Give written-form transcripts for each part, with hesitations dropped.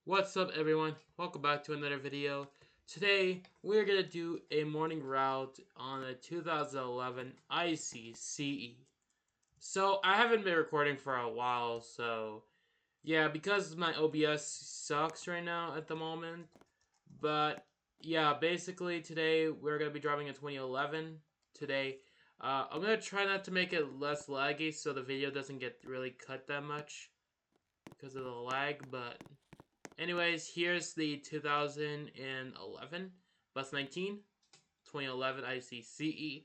What's up everyone? Welcome back to another video. Today we're going to do a morning route on a 2011 ICCE. So I haven't been recording for a while, so yeah, because my OBS sucks right now at the moment. But yeah, basically today we're going to be driving a 2011 today. I'm going to try not to make it less laggy so the video doesn't get really cut that much because of the lag, but anyways, here's the 2011 Bus 19, 2011 ICCE.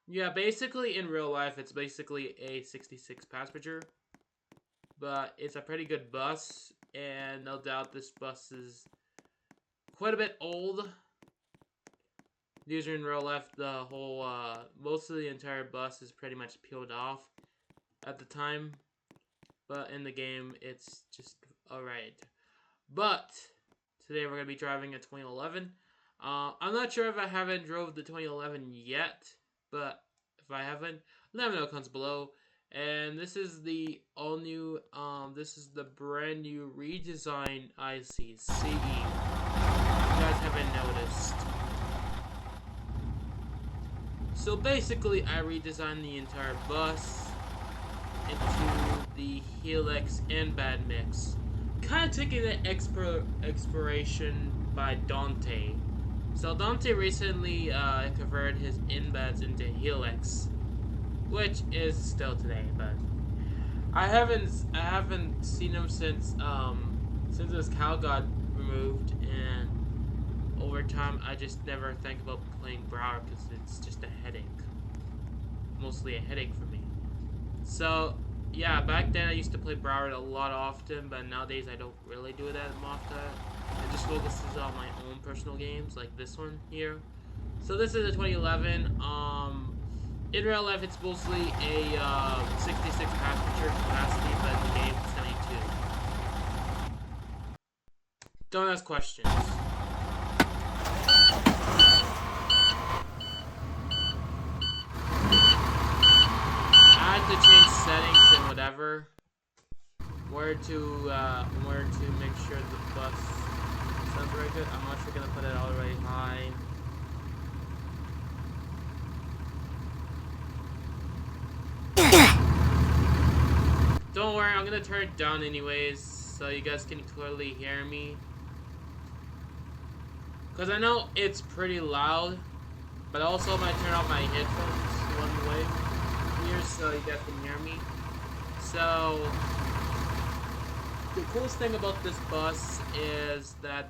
Yeah, basically in real life, it's basically a 66 passenger, but it's a pretty good bus, and no doubt this bus is quite a bit old. These are in real life, the whole, most of the entire bus is pretty much peeled off at the time, but in the game, it's just alright. But today we're going to be driving a 2011. I'm not sure if I haven't drove the 2011 yet, but if I haven't, let me know in the comments below. And this is the all new, this is the brand new redesigned ICCE. If you guys haven't noticed. So basically, I redesigned the entire bus into the Helix and Bad mix. Kind of taking the inspiration by Dante. So Dante recently converted his embeds into Helix, which is still today, but I haven't seen him since his cow got removed, and over time I just never think about playing Brower because it's just a headache, mostly a headache for me. So yeah, back then I used to play Broward a lot often, but nowadays I don't really do that often. I just focuses on my own personal games, like this one here. So this is a 2011. In real life, it's mostly a 66 passenger capacity, but in the game, it's 72. Don't ask questions. I had to change settings and whatever. Where to make sure the bus sounds very good. I'm actually gonna put it all the way high. Don't worry, I'm gonna turn it down anyways, so you guys can clearly hear me. Cause I know it's pretty loud, but also I'm gonna turn off my headphones one way here so you guys can hear me. So the coolest thing about this bus is that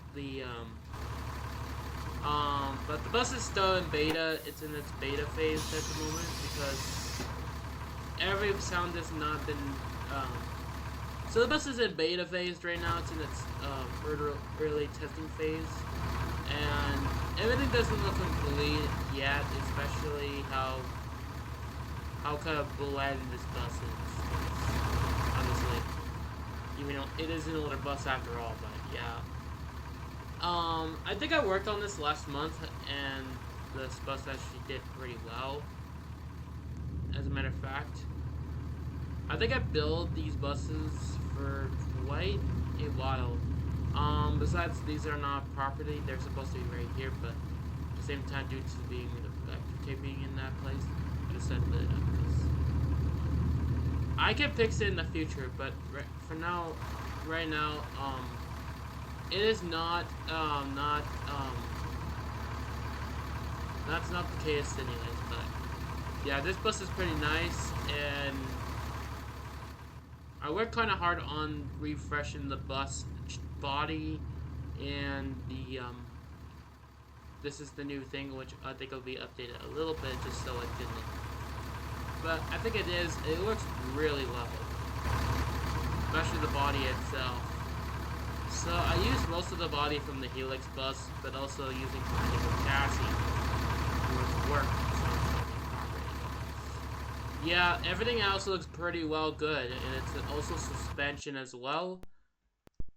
but the bus is still in beta. It's in its beta phase at the moment because every sound has not been, so the bus is in beta phase right now. It's in its, early testing phase, and everything doesn't look complete yet, especially how kind of bland this bus is, honestly. Even though it is an older bus after all, but yeah. I think I worked on this last month, and this bus actually did pretty well. As a matter of fact, I think I built these buses for quite a while. Besides, these are not property; they're supposed to be right here, but at the same time, due to being the vector tape being in that place, I decided to put it up because I can fix it in the future, but for now, right now, it is not, that's not the case anyways, but yeah, this bus is pretty nice, and I worked kind of hard on refreshing the bus body, and this is the new thing, which I think will be updated a little bit, just so it didn't look, but I think it is, it looks really well, especially the body itself. So I used most of the body from the Helix bus, but also using the chassis to work. Yeah, everything else looks pretty well good, and it's also suspension as well,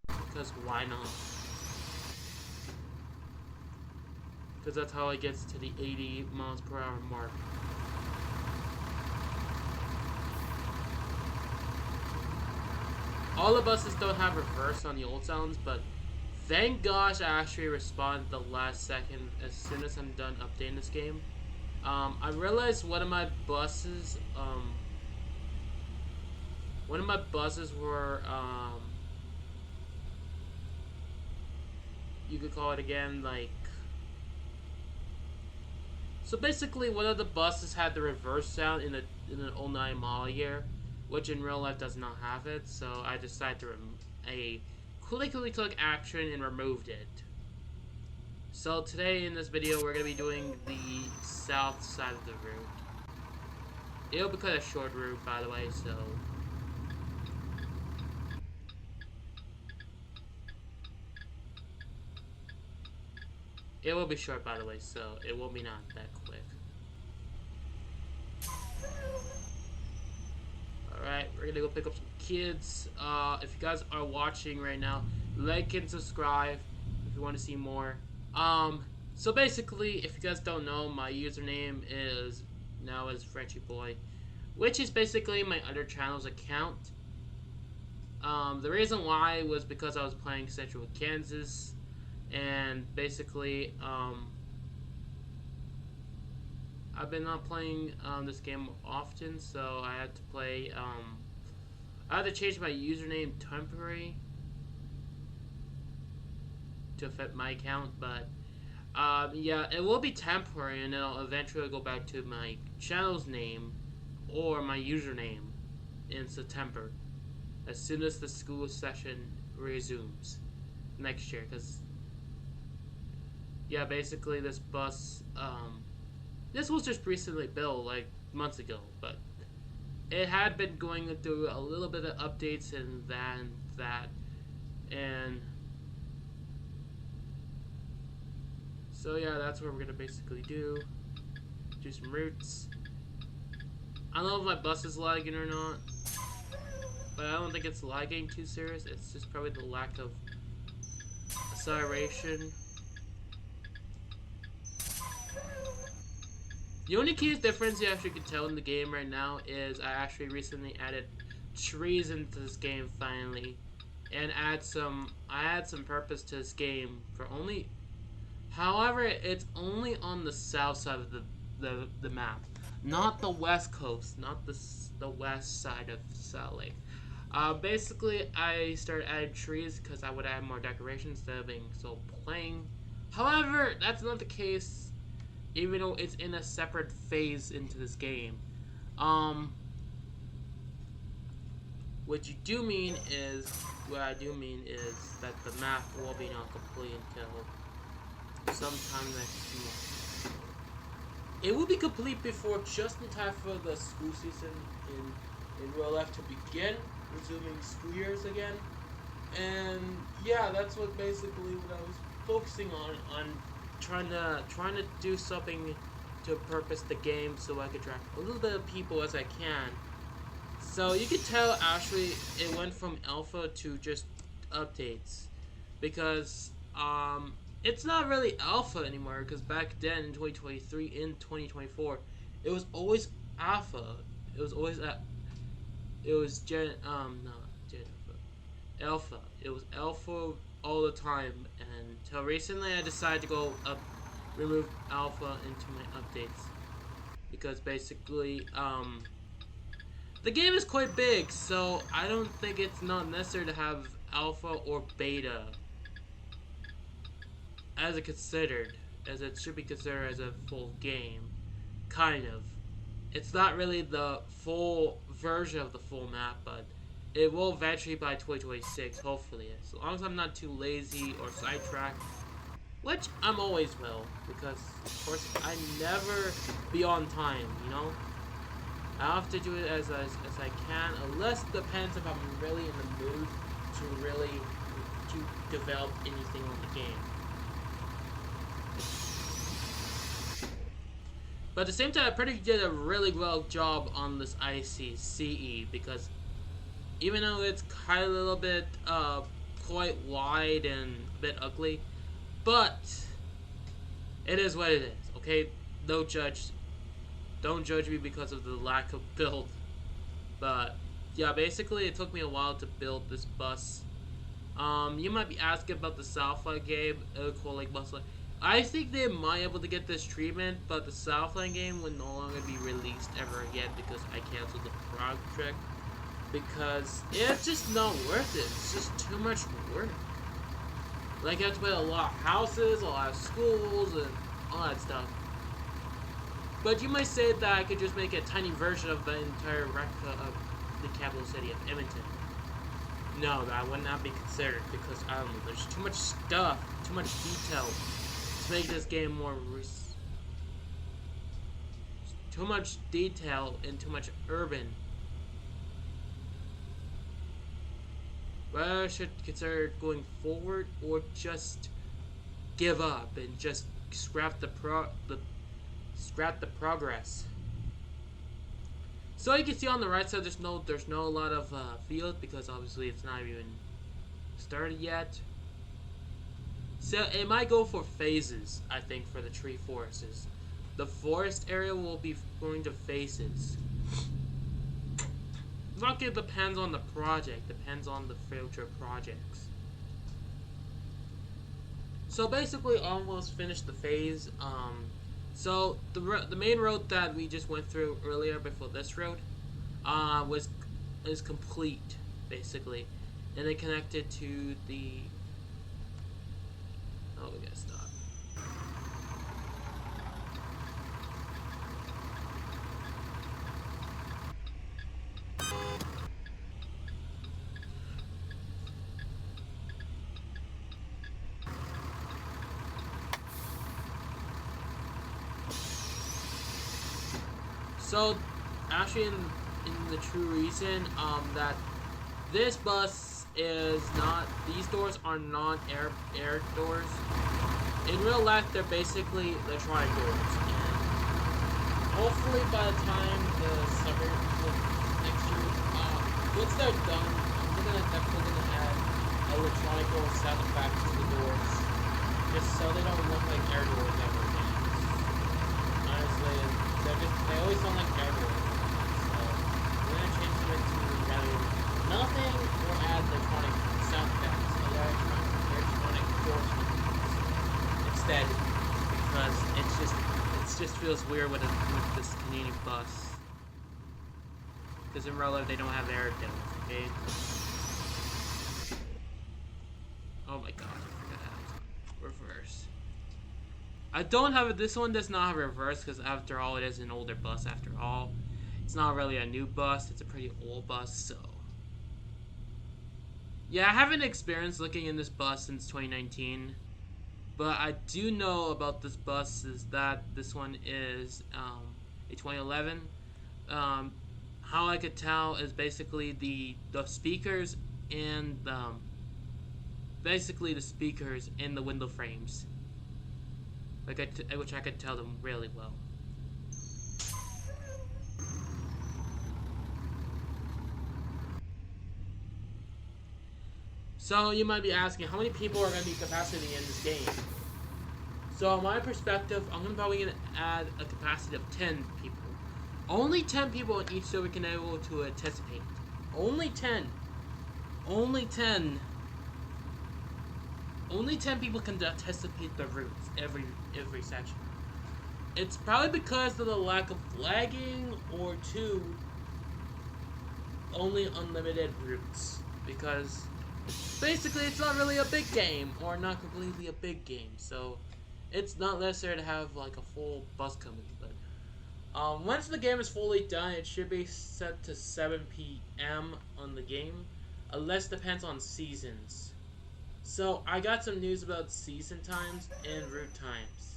because why not? Because that's how it gets to the 80 miles per hour mark. All the buses don't have reverse on the old sounds, but thank gosh I actually respond the last second as soon as I'm done updating this game. I realized one of my buses were, you could call it again, like, so basically one of the buses had the reverse sound in an '09 model year, which in real life does not have it, so I decided to quickly took action and removed it. So today in this video we're going to be doing the south side of the route. It'll be kind of short route, by the way, so it will be short, by the way, so it will be not that quick. Alright, we're gonna go pick up some kids. If you guys are watching right now, like and subscribe if you want to see more. So basically, if you guys don't know, my username is now as Frenchy Boy, which is basically my other channel's account. The reason why was because I was playing Central Kansas, and basically, I've been not playing this game often, so I had to play. I had to change my username temporary to fit my account, but yeah, it will be temporary, and then I'll eventually go back to my channel's name or my username in September, as soon as the school session resumes next year. Because yeah, basically this bus, this was just recently built, like months ago, but it had been going through a little bit of updates and that, and so yeah, that's what we're gonna basically do some routes. I don't know if my bus is lagging or not, but I don't think it's lagging too serious. It's just probably the lack of acceleration. The only key difference you actually can tell in the game right now is I actually recently added trees into this game finally, and I add some purpose to this game for only. However, it's only on the south side of the map, not the west coast, not the west side of Salt Lake. Basically, I started adding trees because I would add more decorations instead of being so plain. However, that's not the case, even though it's in a separate phase into this game. What I do mean is that the map will be not complete until sometime next month. It will be complete before just in time for the school season in real life to begin, resuming school years again. And yeah, that's what basically what I was focusing on trying to do something to purpose the game so I could attract a little bit of people as I can. So you can tell actually it went from alpha to just updates, because it's not really alpha anymore, because back then in 2023, in 2024, it was always alpha. It was always not Gen alpha. It was alpha all the time, and until recently I decided to go remove alpha into my updates, because basically the game is quite big, so I don't think it's not necessary to have alpha or beta as it should be considered as a full game. Kind of. It's not really the full version of the full map, but it will eventually by 2026, hopefully. As long as I'm not too lazy or sidetracked, which I'm always will, because of course I never be on time, you know? I have to do it as I can, unless it depends if I'm really in the mood to develop anything on the game. But at the same time, I pretty did a really well job on this ICCE, because even though it's kind of a little bit quite wide and a bit ugly, but it is what it is. Okay, don't judge me because of the lack of build. But yeah, basically it took me a while to build this bus. You might be asking about the Southland game, cool like bus. I think they might be able to get this treatment, but the Southland game will no longer be released ever again because I canceled the project because it's just not worth it. It's just too much work. Like, you have to build a lot of houses, a lot of schools, and all that stuff. But you might say that I could just make a tiny version of the entire replica of the capital city of Edmonton. No, that would not be considered because, I don't know, there's too much stuff, too much detail to make this game more too much detail and too much urban. Whether I should consider going forward or just give up and just scrap the progress. So you can see on the right side, there's no lot of field because obviously it's not even started yet. So it might go for phases. I think for the tree forests, the forest area will be going to phases. Like it depends on the project, depends on the future projects. So basically, almost finished the phase. So the main road that we just went through earlier before this road, is complete basically, and it connected to the. Oh, we gotta stop. So, actually, in the true reason that this bus is not, these doors are not air doors. In real life, they're basically electronic doors. And hopefully, by the time the summer next year, once they're done, I'm definitely gonna add electronic door sound effects to the doors, just so they don't look like air doors ever again. Honestly, they always sound like air doors. So we're gonna change them into rather nothing or add electronic sound effects, electronic door instead, because it just feels weird with this Canadian bus. Because in real life they don't have air doors, okay? Oh my god, I forgot how to reverse. I don't have it. This one does not have reverse because after all, it is an older bus. After all, it's not really a new bus. It's a pretty old bus. So yeah, I haven't experienced looking in this bus since 2019, but I do know about this bus is that this one is a 2011. How I could tell is basically the speakers and basically the speakers and the window frames. Which I could tell them really well. So you might be asking, how many people are going to be capacity in this game? So my perspective, I'm probably going to add a capacity of 10 people. Only 10 people in each server can be able to anticipate. Only 10. Only 10. Only 10 people can anticipate the routes every section. It's probably because of the lack of lagging, or two, only unlimited routes. Because basically it's not really a big game, or not completely a big game, so it's not necessary to have like a full bus coming. But once the game is fully done, it should be set to 7 p.m. on the game, unless depends on seasons. So I got some news about season times and route times.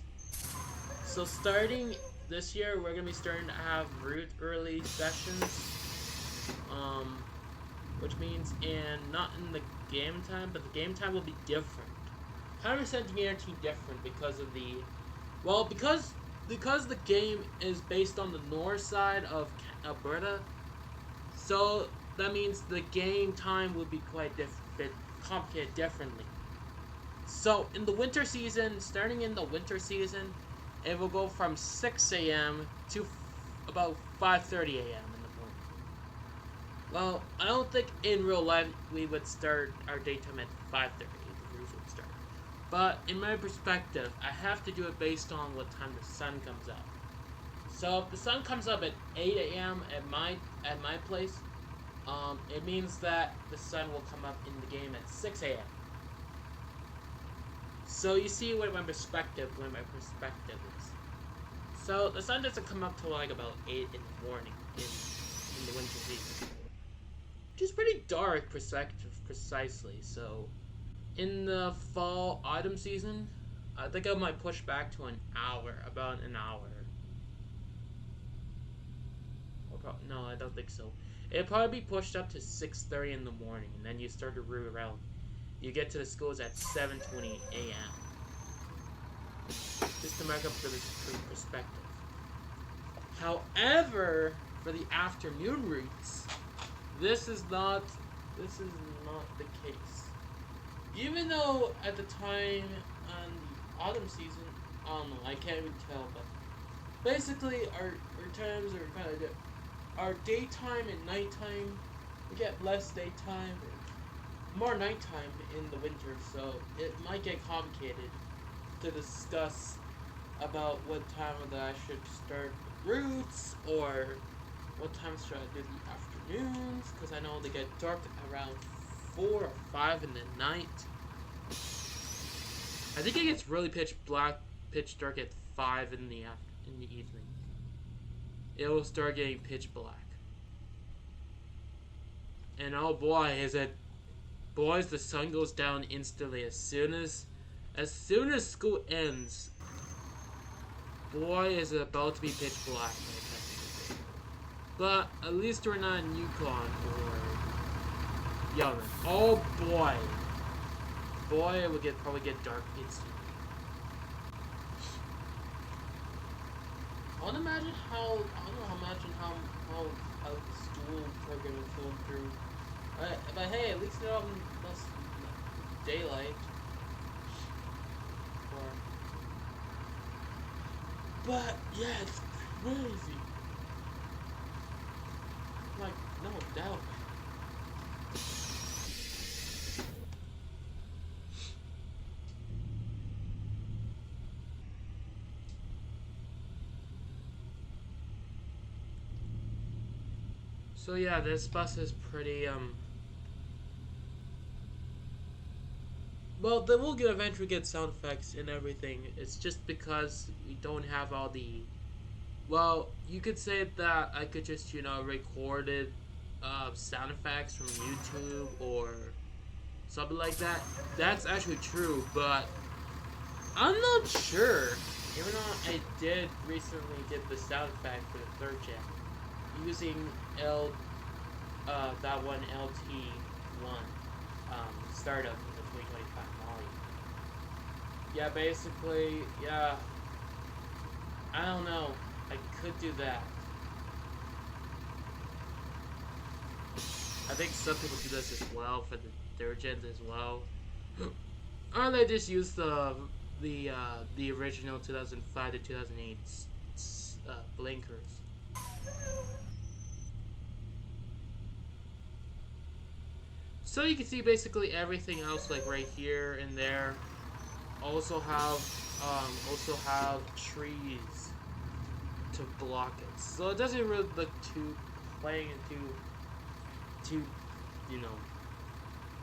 So starting this year, we're gonna be starting to have route early sessions, which means not in the game time, but the game time will be different. 100% guaranteed different because of because the game is based on the north side of Alberta. So that means the game time will be quite complicated differently. So in the winter season, starting in the winter season, it will go from 6 a.m. to about 5:30 a.m. in the morning. Well, I don't think in real life we would start our daytime at 5:30. The roof would start. But in my perspective, I have to do it based on what time the sun comes up. So if the sun comes up at 8 a.m. at my place, it means that the sun will come up in the game at 6 a.m. So you see what my perspective is. So the sun doesn't come up till like about 8 in the morning in the winter season, which is pretty dark precisely. So in the fall autumn season, I think I might push back to an hour, about an hour. No, I don't think so. It'll probably be pushed up to 6:30 in the morning, and then you start to root around. You get to the schools at 7:20 a.m. Just to mark up the perspective. However, for the afternoon routes, this is not the case. Even though at the time on the autumn season, I don't know, I can't even tell, but basically our times are kind of different. Our daytime and nighttime, we get less daytime or more nighttime in the winter, so it might get complicated to discuss about what time that I should start routes or what time should I do the afternoons, because I know they get dark around 4 or 5 in the night. I think it gets really pitch dark at 5 in the evening. It will start getting pitch black. And oh boy, boys, the sun goes down instantly as soon as school ends. Boy, is it about to be pitch black. But at least we're not in Yukon or Yemen. Oh boy, it would probably get dark instantly. I want to imagine how the school program is going through. But hey, at least they're out in daylight. But yeah, it's crazy. Like, no doubt. So yeah, this bus is pretty well, they will eventually get sound effects and everything. It's just because we don't have all the. Well, you could say that I could just recorded sound effects from YouTube or something like that. That's actually true, but I'm not sure. Even though I did recently get the sound effect for the third gen using that one LT1 startup in the 2025 model. Yeah, basically, yeah. I don't know. I could do that. I think some people do this as well for the third gens as well. Or they just use the original 2005 to 2008 blinkers. So you can see basically everything else like right here and there. Also have trees to block it. So it doesn't really look too plain and too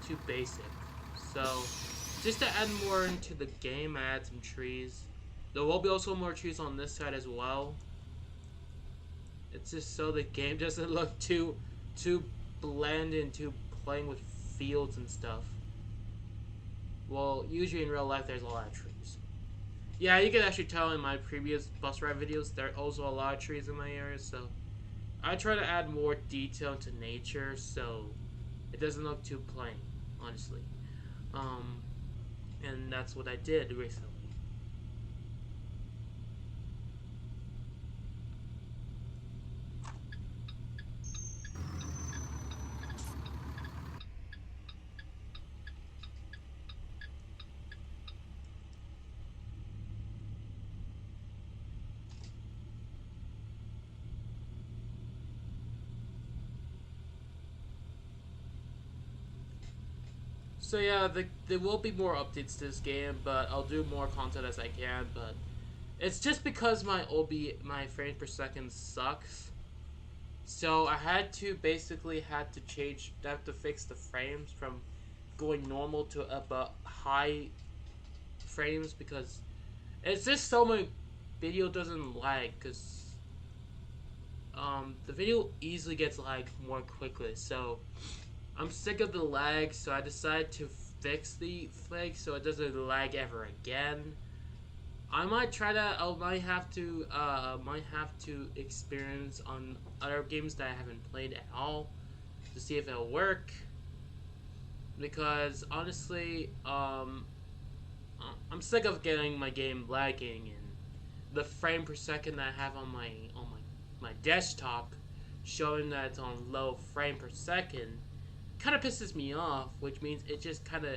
too basic. So just to add more into the game, I add some trees. There will be also more trees on this side as well. It's just so the game doesn't look too bland into playing with fields and stuff. Well, usually in real life there's a lot of trees. Yeah, you can actually tell in my previous bus ride videos there are also a lot of trees in my area, so I try to add more detail to nature so it doesn't look too plain, honestly. And that's what I did recently. So yeah, there will be more updates to this game, but I'll do more content as I can. But it's just because my frame per second sucks. So I had to have to fix the frames from going normal to about high frames because it's just so my video doesn't lag because the video easily gets lag more quickly. So I'm sick of the lag, so I decided to fix the lag so it doesn't lag ever again. I might try that. I might have to experience on other games that I haven't played at all to see if it'll work. Because honestly, I'm sick of getting my game lagging and the frame per second that I have on my desktop showing that it's on low frame per second kind of pisses me off, which means it just kind of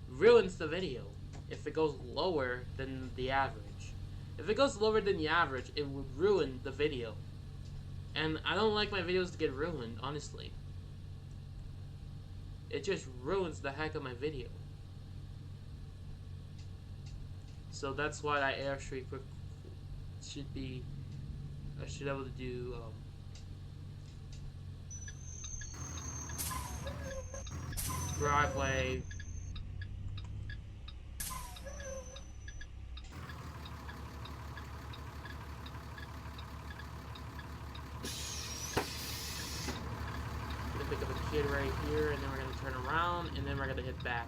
ruins the video if it goes lower than the average. If it goes lower than the average, it would ruin the video. And I don't like my videos to get ruined, honestly. It just ruins the heck of my video. So that's why I actually should be able to do driveway. Gonna pick up a kid right here, and then we're gonna turn around, and then we're gonna hit back.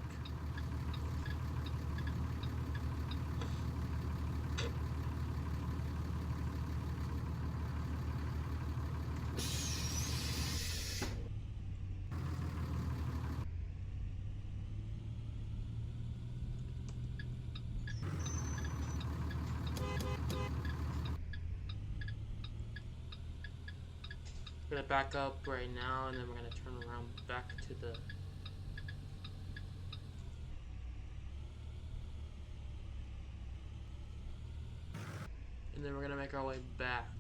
We're gonna back up right now, and then we're gonna turn around back to the. And then we're gonna make our way back.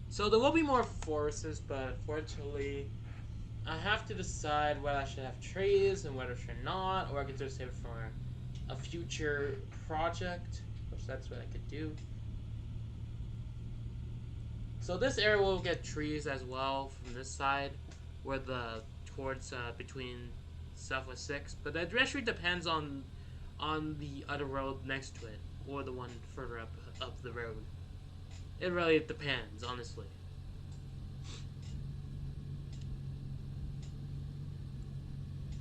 So there will be more forests, but unfortunately, I have to decide whether I should have trees and whether I should not, or I could just save it for a future project, which that's what I could do. So this area will get trees as well from this side, where towards between Southwest 6, but that actually depends on the other road next to it, or the one further up the road. It really depends, honestly.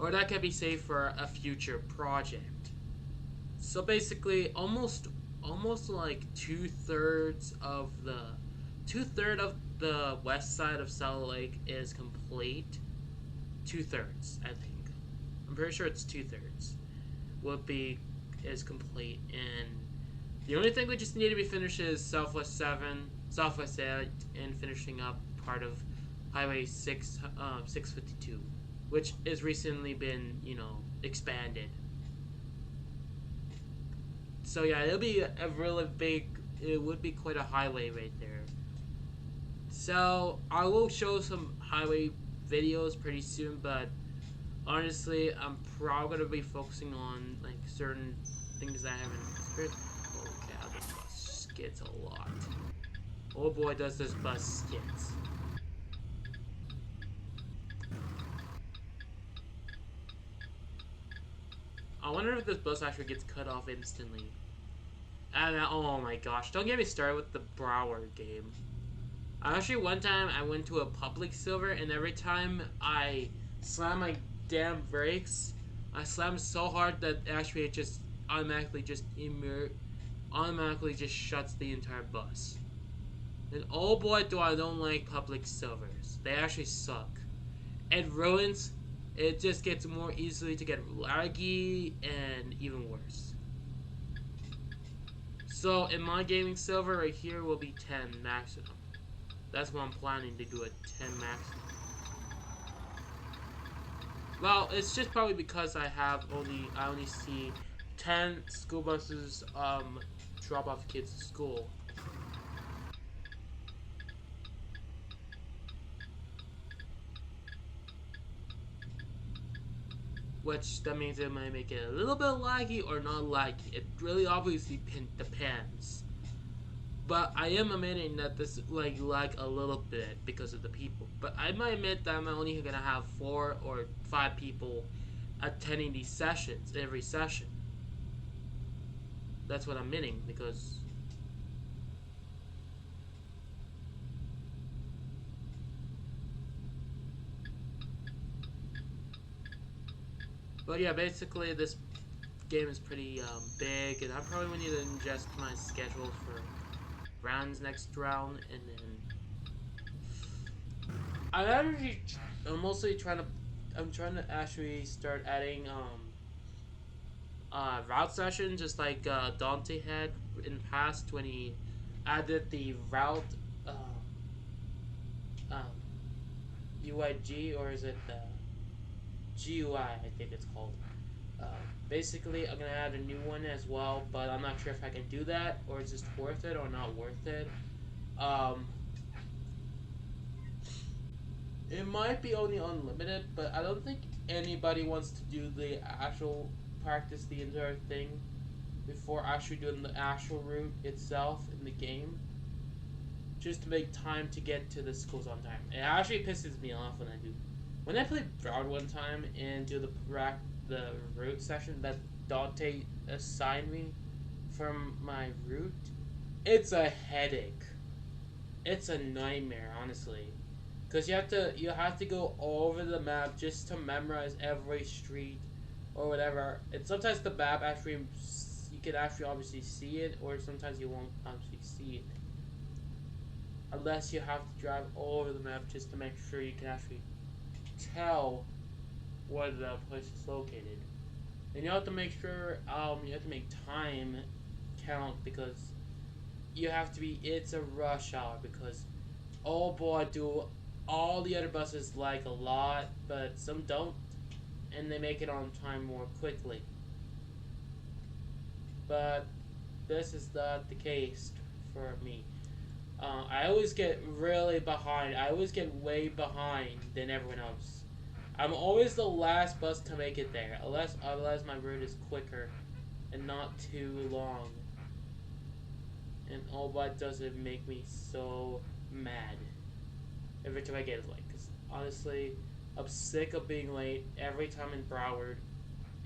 Or that can be saved for a future project. So basically, almost like two-thirds of the west side of Salt Lake is complete. 2/3, I think. I'm pretty sure it's 2/3. Is complete, and the only thing we just need to be finished is Southwest 7, Southwest 8, and finishing up part of Highway 652, which has recently been, expanded. So yeah, it'll be a really big. It would be quite a highway right there. So I will show some highway videos pretty soon, but honestly, I'm probably gonna be focusing on like certain things that I haven't experienced. Oh cow, this bus skids a lot. Oh boy, does this bus skids. I wonder if this bus actually gets cut off instantly. And oh my gosh, don't get me started with the Broward game. One time I went to a public server, and every time I slam my damn brakes, I slam so hard that actually it just automatically just shuts the entire bus. And oh boy, do I don't like public servers. They actually suck. It just gets more easily to get laggy and even worse. So in my gaming server right here will be 10 maximum. That's what I'm planning to do, at 10 maximum. Well, it's just probably because I only see 10 school buses drop off kids to school. which that means it might make it a little bit laggy or not laggy. It really obviously depends. But I am admitting that this like lag a little bit because of the people. But I might admit that I'm only gonna have 4 or 5 people attending these sessions every session. That's what I'm admitting because. But yeah, basically this game is pretty big, and I probably need to adjust my schedule for rounds next round, and then I actually I'm mostly trying to actually start adding route sessions just like Dante had in the past when he added the route uh, um, UIG, or is it the GUI, I think it's called. Uh, Basically, I'm gonna add a new one as well, but I'm not sure if I can do that or it's just worth it or not worth it. Um, it might be only unlimited, but I don't think anybody wants to do the actual practice the entire thing before actually doing the actual route itself in the game, just to make time to get to the schools on time. It actually pisses me off when I do. When I played Broward one time and do the route session that Dante assigned me from my route, it's a headache. It's a nightmare, honestly, because you have to go all over the map just to memorize every street or whatever. And sometimes the map actually you can actually obviously see it, or sometimes you won't actually see it unless you have to drive all over the map just to make sure you can actually tell where the place is located. And you have to make sure you have to make time count because you have to be. It's a rush hour because oh boy, do all the other buses like a lot, but some don't, and they make it on time more quickly. But this is not the case for me. I always get really behind. I always get way behind than everyone else. I'm always the last bus to make it there, unless my route is quicker and not too long. And all that does it make me so mad every time I get late. Because honestly, I'm sick of being late every time in Broward,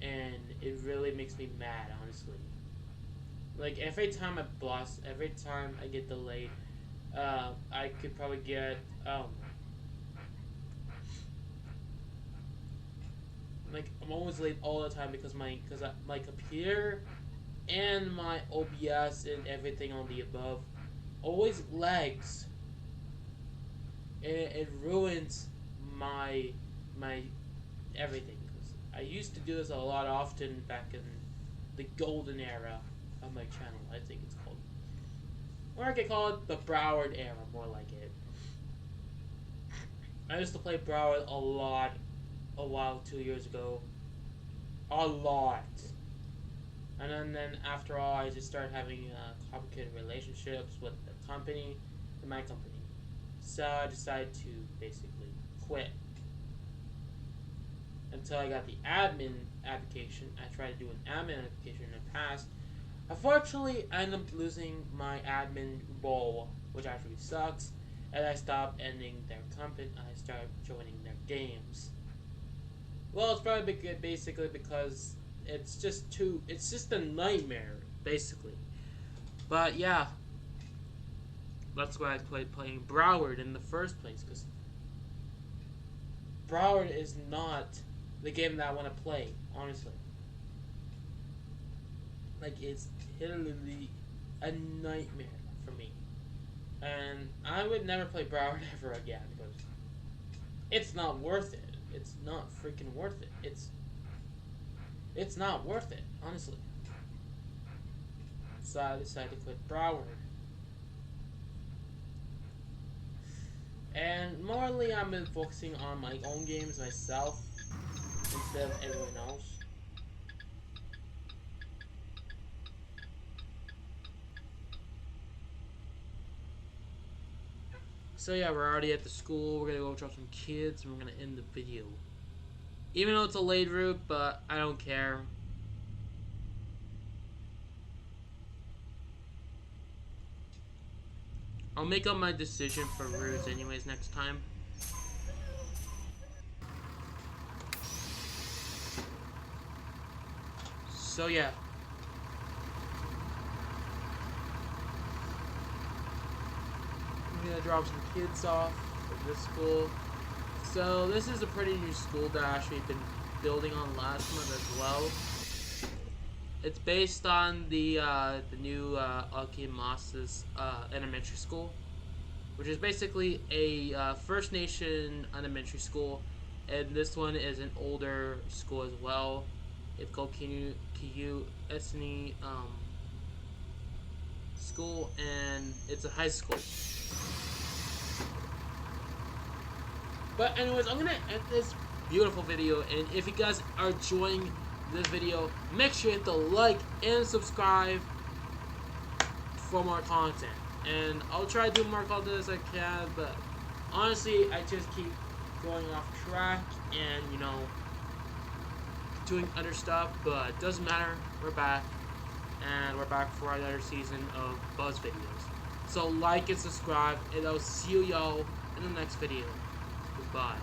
and it really makes me mad, honestly. Like every time I get delayed, I could probably get like I'm always late all the time because my computer and my OBS and everything on the above always lags, and it ruins my my everything. Cause I used to do this a lot often back in the golden era of my channel. I think it's called, or I could call it the Broward era, more like it. I used to play Broward a lot, a while 2 years ago, a lot. And then after all, I just started having complicated relationships with the company, and my company. So I decided to basically quit until I got the admin application. I tried to do an admin application in the past. Unfortunately, I ended up losing my admin role, which actually sucks, and I stopped ending their company. I started joining their games. Well, it's probably basically because it's just a nightmare, basically. But yeah, that's why I playing Broward in the first place, because Broward is not the game that I want to play, honestly. Like, it's literally a nightmare for me. And I would never play Broward ever again, because it's not worth it. It's not freaking worth it. It's not worth it, honestly. So I decided to quit Broward. And morally, I've been focusing on my own games myself instead of everyone else. So yeah, we're already at the school. We're gonna go drop some kids, and we're gonna end the video. Even though it's a late route, but I don't care. I'll make up my decision for routes anyways next time. So yeah. I'm gonna drop some kids off at this school. So this is a pretty new school that actually been building on last month as well. It's based on the new Akimasa's elementary school, which is basically a First Nation elementary school, and this one is an older school as well. It's called Kiyu Esni School, and it's a high school. But anyways, I'm gonna end this beautiful video, and if you guys are enjoying this video, make sure you hit the like and subscribe for more content. And I'll try to do more content as I can, but honestly, I just keep going off track and, you know, doing other stuff, but it doesn't matter. We're back, and we're back for another season of Buzz videos. So like and subscribe, and I'll see y'all in the next video. Goodbye.